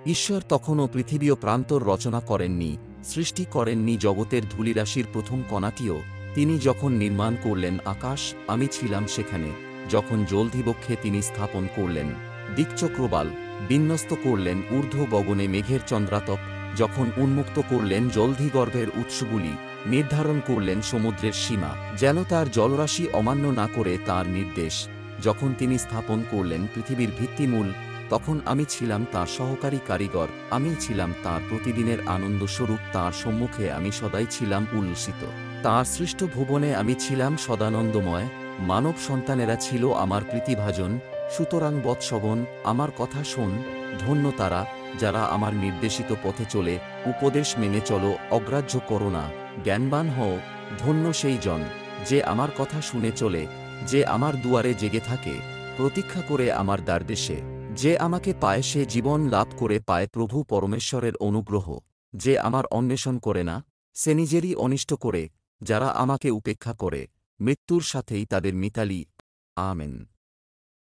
ঈশ্বর তখনও পৃথিবী ও প্রান্তর রচনা করেননি, সৃষ্টি করেননি জগতের ধূলিরাশির প্রথম কণাটিও। তিনি যখন নির্মাণ করলেন আকাশ, আমি ছিলাম সেখানে। যখন জলধিবক্ষে তিনি স্থাপন করলেন দিকচক্রবাল, বিন্যস্ত করলেন ঊর্ধ্ব গগনে মেঘের চন্দ্রাতক, যখন উন্মুক্ত করলেন জলধিগর্ভের উৎসগুলি, নির্ধারণ করলেন সমুদ্রের সীমা, যেন তার জলরাশি অমান্য না করে তার নির্দেশ, যখন তিনি স্থাপন করলেন পৃথিবীর ভিত্তিমূল, তখন আমি ছিলাম তার সহকারী কারিগর, আমি ছিলাম তার প্রতিদিনের আনন্দস্বরূপ, তার সম্মুখে আমি সদাই ছিলাম উল্লসিত। তার সৃষ্ট ভুবনে আমি ছিলাম সদানন্দময়, মানব সন্তানেরা ছিল আমার প্রীতিভাজন। সুতরাং বৎসগণ, আমার কথা শোন, ধন্য তারা, যারা আমার নির্দেশিত পথে চলে, উপদেশ মেনে চলো, অগ্রাহ্য করো না, জ্ঞানবান হও। ধন্য সেই জন, যে আমার কথা শুনে চলে, যে আমার দুয়ারে জেগে থাকে, প্রতীক্ষা করে আমার দ্বারদেশে। যে আমাকে পায় সে জীবন লাভ করে পায় প্রভু পরমেশ্বরের অনুগ্রহ। যে আমার অন্বেষণ করে না, সে নিজেরই অনিষ্ট করে। যারা আমাকে উপেক্ষা করে, মৃত্যুর সাথেই তাদের মিতালি। আমেন।